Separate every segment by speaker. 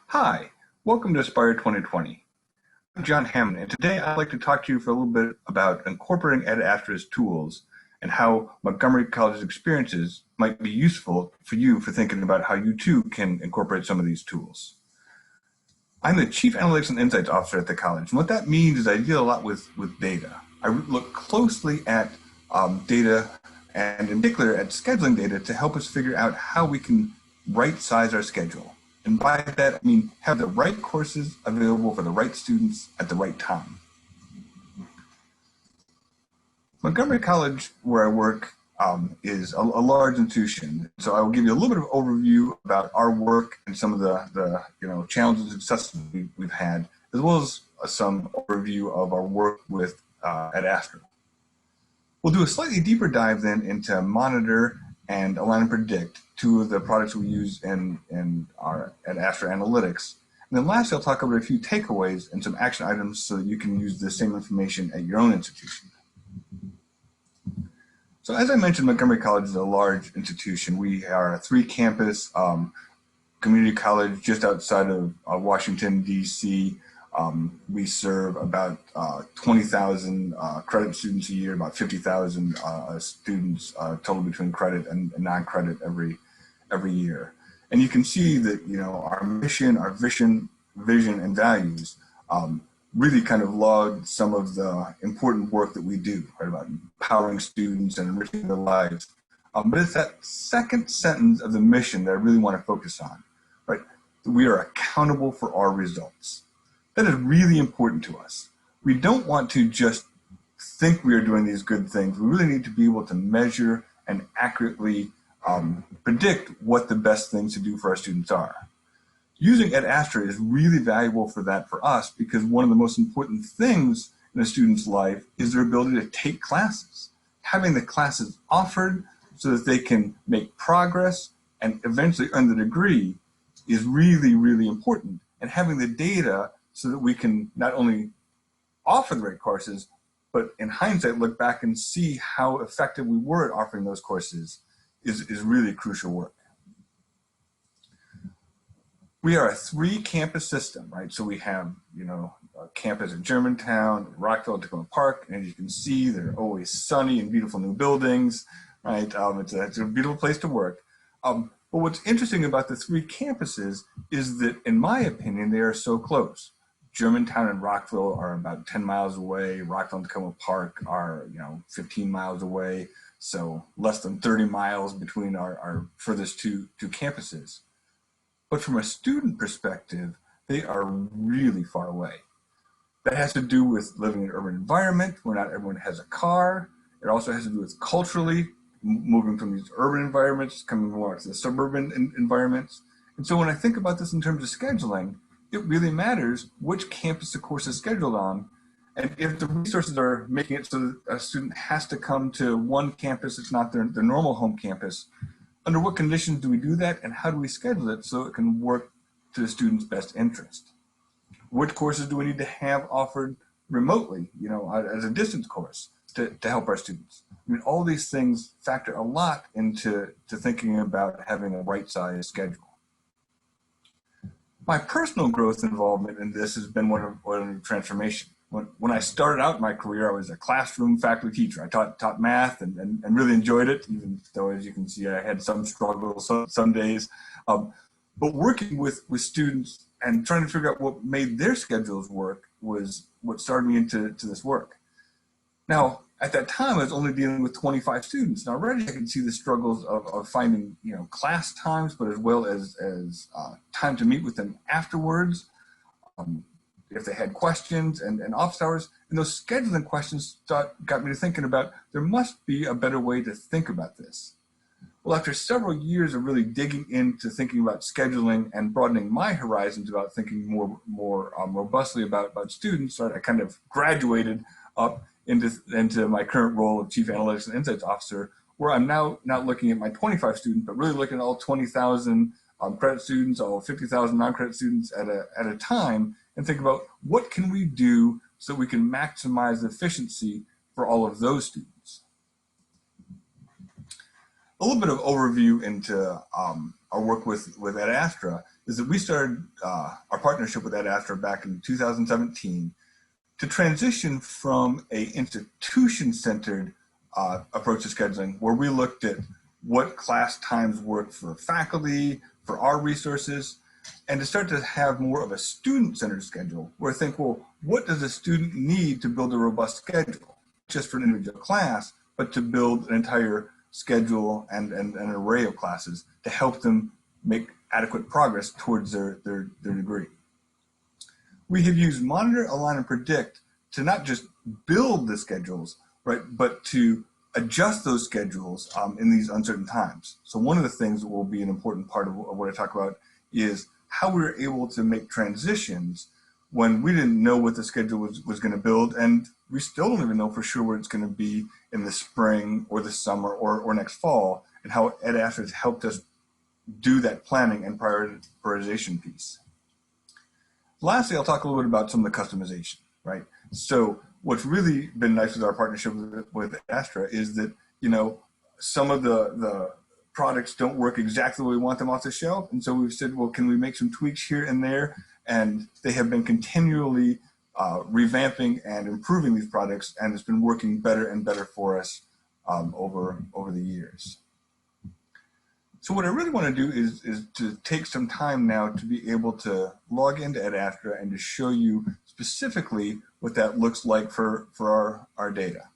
Speaker 1: Hi, welcome to Aspire 2020. I'm John Hamman, and today I'd like to talk to you for a little bit about incorporating Astra's tools and how Montgomery College's experiences might be useful for you for thinking about how you too can incorporate some of these tools. I'm the Chief Analytics and Insights Officer at the college, and what that means is I deal a lot with data. I look closely at data, and in particular at scheduling data, to help us figure out how we can right-size our schedule. And by that, I mean have the right courses available for the right students at the right time. Montgomery College, where I work, is a large institution. So I will give you a little bit of overview about our work and some of the challenges and successes we've had, as well as some overview of our work with at Astra. We'll do a slightly deeper dive then into Monitor and Align and Predict, two of the products we use at Astra Analytics. And then lastly, I'll talk about a few takeaways and some action items so that you can use the same information at your own institution. So as I mentioned, Montgomery College is a large institution. We are a 3-campus community college just outside of Washington, D.C. We serve about 20,000 credit students a year, about 50,000 students total between credit and non-credit every year. And you can see that our mission, our vision, and values really kind of log some of the important work that we do, right, about empowering students and enriching their lives. But it's that second sentence of the mission that I really want to focus on, right? That we are accountable for our results. That is really important to us. We don't want to just think we are doing these good things. We really need to be able to measure and accurately predict what the best things to do for our students are. Using Astra is really valuable for that for us, because one of the most important things in a student's life is their ability to take classes. Having the classes offered so that they can make progress and eventually earn the degree is really, really important. And having the data so that we can not only offer the right courses, but in hindsight look back and see how effective we were at offering those courses is really crucial work. We are a 3-campus system, right? So we have, a campus in Germantown, Rockville, Tacoma Park, and as you can see, they're always sunny and beautiful new buildings, right? It's a beautiful place to work. But what's interesting about the 3 campuses is that, in my opinion, they are so close. Germantown and Rockville are about 10 miles away. Rockville and Tacoma Park are, 15 miles away. So less than 30 miles between our furthest two campuses. But from a student perspective, they are really far away. That has to do with living in an urban environment where not everyone has a car. It also has to do with culturally moving from these urban environments, coming more to the suburban environments. And so when I think about this in terms of scheduling, it really matters which campus the course is scheduled on. And if the resources are making it so that a student has to come to one campus, it's not their normal home campus, under what conditions do we do that, and how do we schedule it so it can work to the student's best interest? Which courses do we need to have offered remotely, as a distance course to help our students? I mean, all these things factor a lot into thinking about having a right-sized schedule. My personal growth involvement in this has been one of transformation. When I started out my career, I was a classroom faculty teacher. I taught math and really enjoyed it, even though, as you can see, I had some struggles some days. But working with students and trying to figure out what made their schedules work was what started me into this work. Now, at that time, I was only dealing with 25 students. Now, already I can see the struggles of finding class times, but as well as time to meet with them afterwards. If they had questions and office hours, and those scheduling questions got me to thinking about there must be a better way to think about this. Well, after several years of really digging into thinking about scheduling and broadening my horizons about thinking more robustly about students, I kind of graduated up into my current role of Chief Analytics and Insights Officer, where I'm now not looking at my 25 students, but really looking at all 20,000 credit students, all 50,000 non-credit students at a time, and think about what can we do so we can maximize the efficiency for all of those students. A little bit of overview into our work with Ad Astra is that we started our partnership with Ad Astra back in 2017 to transition from a institution-centered approach to scheduling, where we looked at what class times work for faculty, for our resources, and to start to have more of a student-centered schedule, where I think, well, what does a student need to build a robust schedule? Just for an individual class, but to build an entire schedule and an array of classes to help them make adequate progress towards their degree. We have used Monitor, Align, and Predict to not just build the schedules, right, but to adjust those schedules in these uncertain times. So one of the things that will be an important part of what I talk about is how we were able to make transitions when we didn't know what the schedule was going to build, and we still don't even know for sure where it's going to be in the spring or the summer or next fall, and how Ad Astra has helped us do that planning and prioritization piece. Lastly, I'll talk a little bit about some of the customization, right? So what's really been nice with our partnership with Astra is that, you know, some of the products don't work exactly the way we want them off the shelf. And so we've said, well, can we make some tweaks here and there? And they have been continually revamping and improving these products, and it's been working better and better for us over the years. So what I really want to do is to take some time now to be able to log into Ad Astra and to show you specifically what that looks like for our data.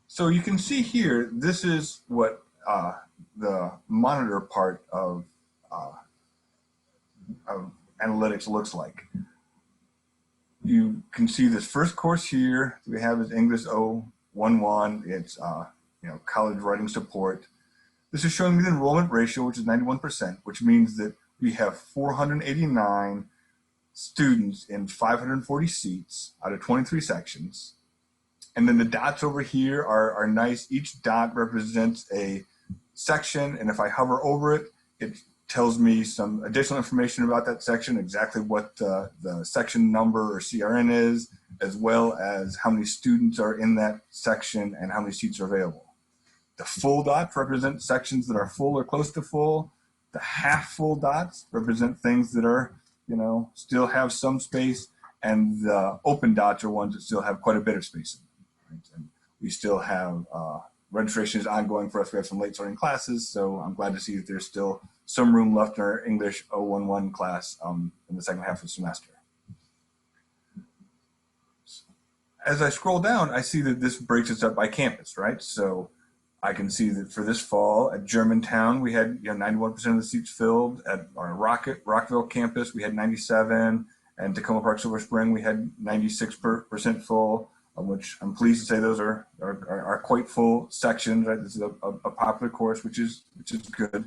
Speaker 1: So you can see here, this is what the monitor part of analytics looks like. You can see this first course here we have is English 011. It's college writing support. This is showing me the enrollment ratio, which is 91%, which means that we have 489 students in 540 seats out of 23 sections. And then the dots over here are nice. Each dot represents a section, and if I hover over it, it tells me some additional information about that section, exactly what the section number or CRN is, as well as how many students are in that section and how many seats are available. The full dots represent sections that are full or close to full. The half full dots represent things that are, still have some space, and the open dots are ones that still have quite a bit of space in them. Right? And we still have registration is ongoing for us. We have some late starting classes, so I'm glad to see that there's still some room left in our English 011 class in the second half of the semester. As I scroll down, I see that this breaks us up by campus, right? So I can see that for this fall at Germantown, we had 91% of the seats filled. At our Rockville campus, we had 97, and Tacoma Park Silver Spring, we had 96% full, which I'm pleased to say those are quite full sections. Right, this is a popular course, which is good.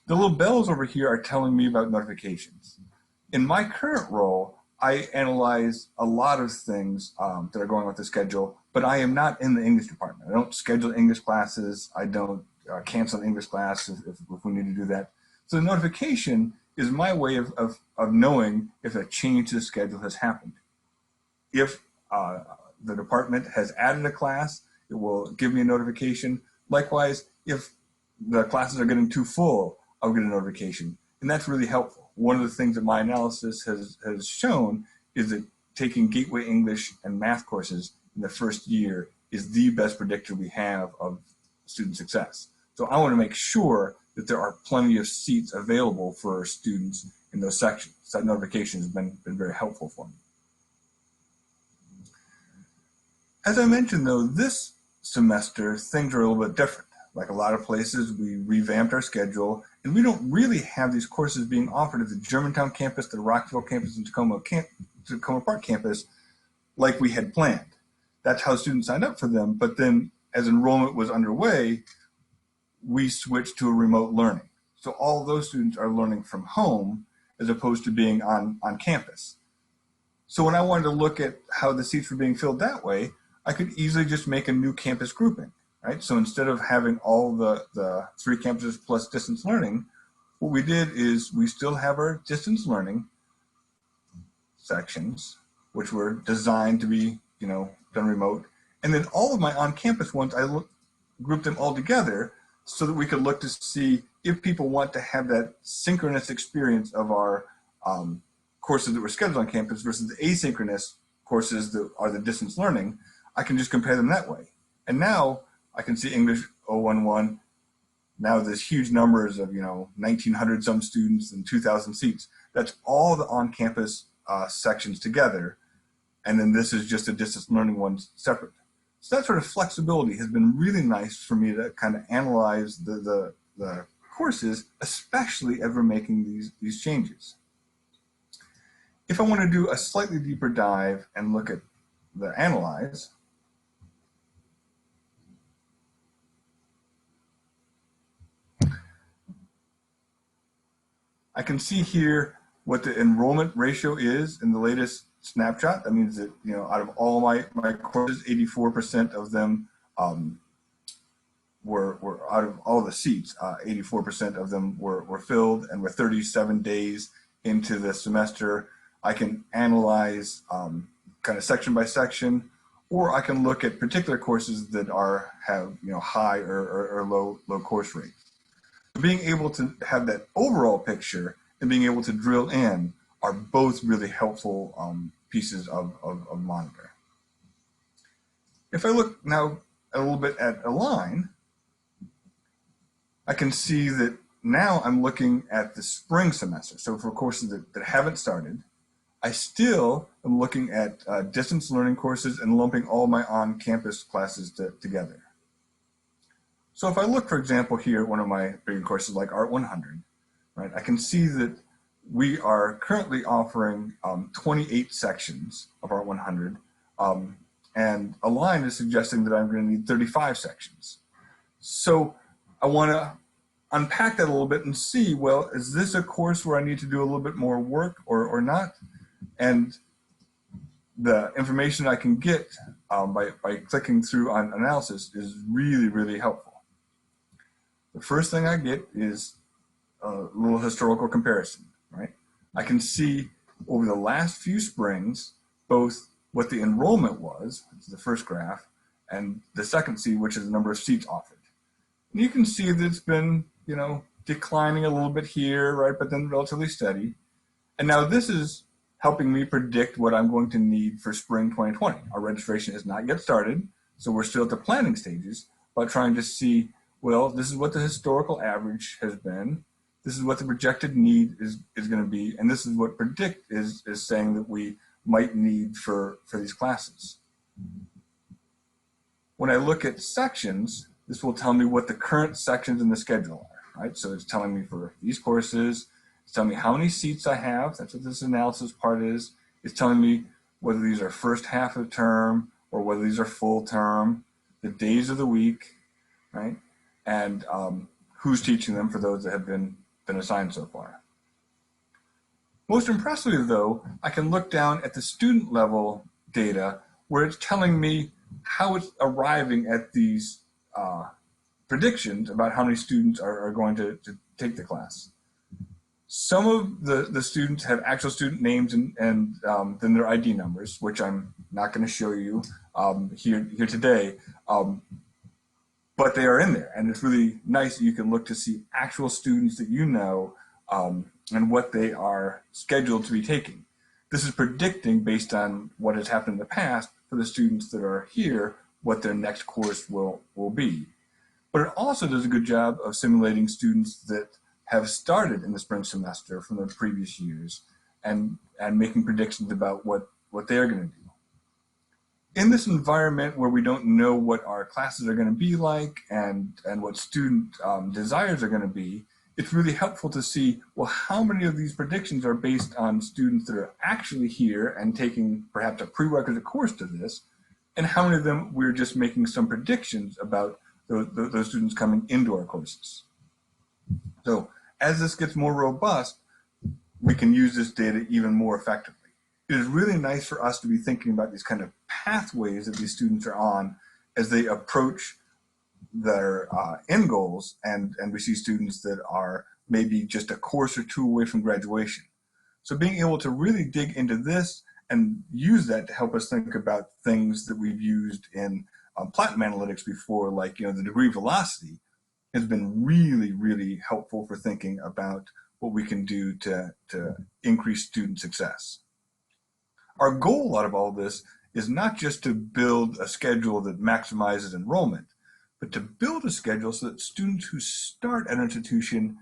Speaker 1: The little bells over here are telling me about notifications. In my current role, I analyze a lot of things that are going on with the schedule, but I am not in the English department. I don't schedule English classes. I don't cancel an English class if we need to do that. So the notification is my way of knowing if a change to the schedule has happened. If the department has added a class, it will give me a notification. Likewise, if the classes are getting too full, I'll get a notification. And that's really helpful. One of the things that my analysis has shown is that taking Gateway English and math courses in the first year is the best predictor we have of student success. So I want to make sure that there are plenty of seats available for our students in those sections. So that notification has been very helpful for me. As I mentioned, though, this semester, things are a little bit different. Like a lot of places, we revamped our schedule, and we don't really have these courses being offered at the Germantown campus, the Rockville campus, and Tacoma Park campus like we had planned. That's how students signed up for them, but then as enrollment was underway, we switched to a remote learning. So all of those students are learning from home as opposed to being on campus. So when I wanted to look at how the seats were being filled that way, I could easily just make a new campus grouping, right? So instead of having all the 3 campuses plus distance learning, what we did is we still have our distance learning sections, which were designed to be, done remote. And then all of my on-campus ones, I group them all together so that we could look to see if people want to have that synchronous experience of our courses that were scheduled on campus versus the asynchronous courses that are the distance learning. I can just compare them that way. And now I can see English 011. Now there's huge numbers of 1,900 some students and 2,000 seats. That's all the on-campus sections together. And then this is just a distance learning one separate. So that sort of flexibility has been really nice for me to kind of analyze the courses, especially as we're making these changes. If I want to do a slightly deeper dive and look at the analyze, I can see here what the enrollment ratio is in the latest snapshot. That means that, out of all my courses, 84% of them were out of all the seats, 84% of them were filled, and we're 37 days into the semester. I can analyze kind of section by section, or I can look at particular courses that have high or low course rates. Being able to have that overall picture and being able to drill in are both really helpful pieces of monitor. If I look now a little bit at Align, I can see that now I'm looking at the spring semester. So for courses that haven't started, I still am looking at distance learning courses and lumping all my on-campus classes together. So if I look, for example, here at one of my bigger courses like Art 100, right, I can see that we are currently offering 28 sections of Art 100, and Align is suggesting that I'm going to need 35 sections. So I want to unpack that a little bit and see, well, is this a course where I need to do a little bit more work or not? And the information I can get by clicking through on analysis is really, really helpful. The first thing I get is a little historical comparison, right? I can see over the last few springs, both what the enrollment was, which is the first graph, and the second C, which is the number of seats offered. And you can see that it's been, declining a little bit here, right, but then relatively steady. And now this is helping me predict what I'm going to need for spring 2020. Our registration has not yet started, so we're still at the planning stages, but trying to see, well, this is what the historical average has been. This is what the projected need is going to be, and this is what predict is saying that we might need for these classes. When I look at sections, this will tell me what the current sections in the schedule are, right? So it's telling me for these courses, it's telling me how many seats I have. That's what this analysis part is. It's telling me whether these are first half of term or whether these are full term, the days of the week, right? And who's teaching them for those that have been assigned so far. Most impressively, though, I can look down at the student level data where it's telling me how it's arriving at these predictions about how many students are going to take the class. Some of the students have actual student names and then their ID numbers, which I'm not going to show you here today, but they are in there, and it's really nice that you can look to see actual students that you know and what they are scheduled to be taking. This is predicting, based on what has happened in the past, for the students that are here, what their next course will be. But it also does a good job of simulating students that have started in the spring semester from the previous years and making predictions about what they're going to do. In this environment where we don't know what our classes are going to be like and what student desires are going to be, it's really helpful to see, well, how many of these predictions are based on students that are actually here and taking perhaps a prerequisite course to this, and how many of them we're just making some predictions about those students coming into our courses. So as this gets more robust, we can use this data even more effectively. It is really nice for us to be thinking about these kind of pathways that these students are on as they approach their end goals, and we see students that are maybe just a course or two away from graduation. So being able to really dig into this and use that to help us think about things that we've used in platinum analytics before, like, the degree velocity, has been really, really helpful for thinking about what we can do to increase student success. Our goal out of all this is not just to build a schedule that maximizes enrollment, but to build a schedule so that students who start at an institution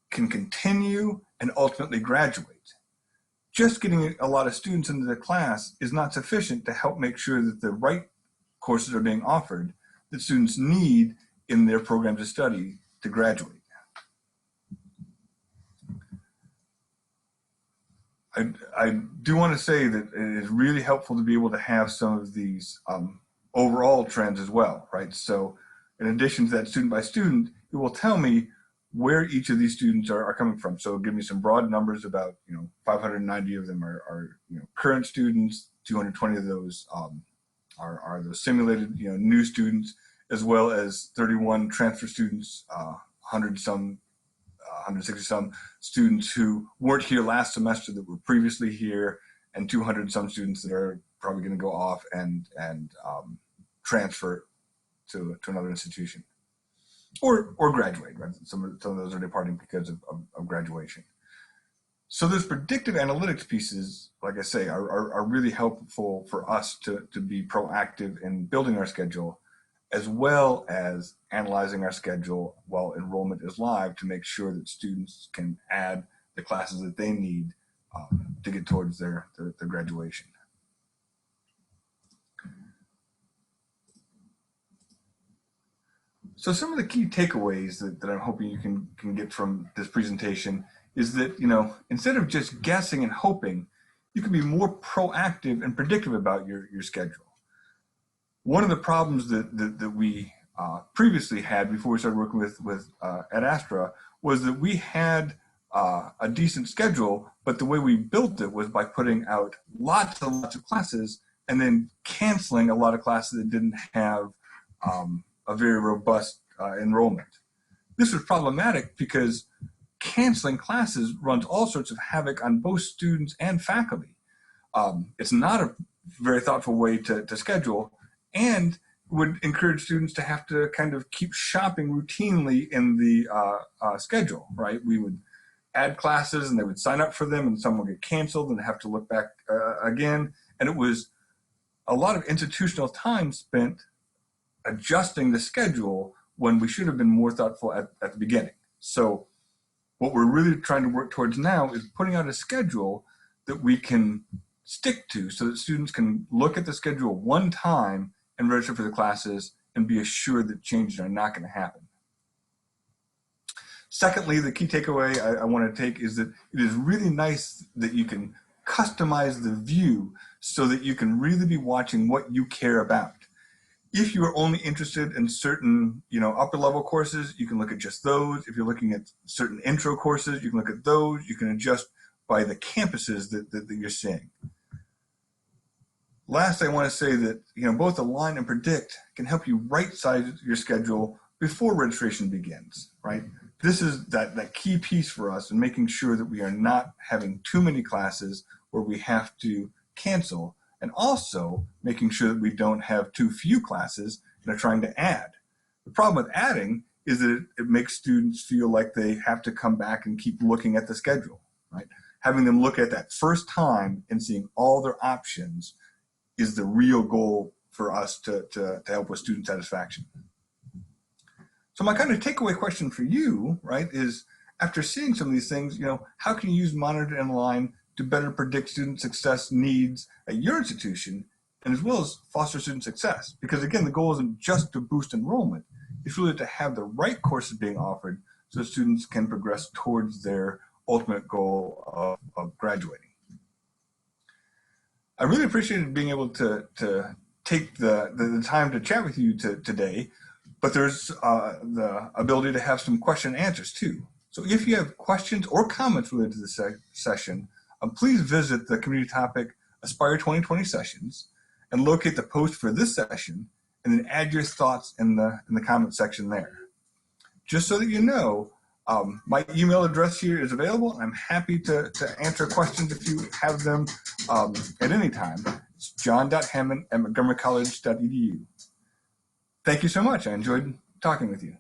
Speaker 1: can continue and ultimately graduate. Just getting a lot of students into the class is not sufficient to help make sure that the right courses are being offered that students need in their programs of study to graduate. I do want to say that it is really helpful to be able to have some of these overall trends as well, right? So in addition to that student by student, it will tell me where each of these students are coming from. So it'll give me some broad numbers about, 590 of them are current students, 220 of those are those simulated, new students, as well as 31 transfer students, 160 some students who weren't here last semester that were previously here, and 200 some students that are probably going to go off and transfer to another institution or graduate, right? Some of those are departing because of graduation. So those predictive analytics pieces, like I say, are really helpful for us to be proactive in building our schedule, as well as analyzing our schedule while enrollment is live to make sure that students can add the classes that they need to get towards their graduation. So some of the key takeaways that I'm hoping you can get from this presentation is that, instead of just guessing and hoping, you can be more proactive and predictive about your schedule. One of the problems that we previously had before we started working with at Astra was that we had a decent schedule, but the way we built it was by putting out lots and lots of classes and then canceling a lot of classes that didn't have a very robust enrollment. This was problematic because canceling classes runs all sorts of havoc on both students and faculty. It's not a very thoughtful way to schedule, and would encourage students to have to kind of keep shopping routinely in the schedule, right? We would add classes and they would sign up for them and some would get canceled and have to look back again. And it was a lot of institutional time spent adjusting the schedule when we should have been more thoughtful at the beginning. So what we're really trying to work towards now is putting out a schedule that we can stick to so that students can look at the schedule one time and register for the classes and be assured that changes are not going to happen. Secondly, the key takeaway I want to take is that it is really nice that you can customize the view so that you can really be watching what you care about. If you are only interested in certain, upper level courses, you can look at just those. If you're looking at certain intro courses, you can look at those. You can adjust by the campuses that you're seeing. Last, I want to say that both Align and Predict can help you right-size your schedule before registration begins, right? This is that key piece for us in making sure that we are not having too many classes where we have to cancel, and also making sure that we don't have too few classes and are trying to add. The problem with adding is that it makes students feel like they have to come back and keep looking at the schedule, right? Having them look at that first time and seeing all their options is the real goal for us to help with student satisfaction. So my kind of takeaway question for you, right, is after seeing some of these things, how can you use Monitor and Align to better predict student success needs at your institution, and as well as foster student success? Because again, the goal isn't just to boost enrollment, it's really to have the right courses being offered so students can progress towards their ultimate goal of graduating. I really appreciated being able to take the time to chat with you today, but there's the ability to have some question and answers too. So if you have questions or comments related to this session, please visit the community topic Aspire 2020 sessions and locate the post for this session and then add your thoughts in the comment section there. Just so that you know, my email address here is available. I'm happy to answer questions if you have them at any time. It's john.hamman@montgomerycollege.edu. Thank you so much. I enjoyed talking with you.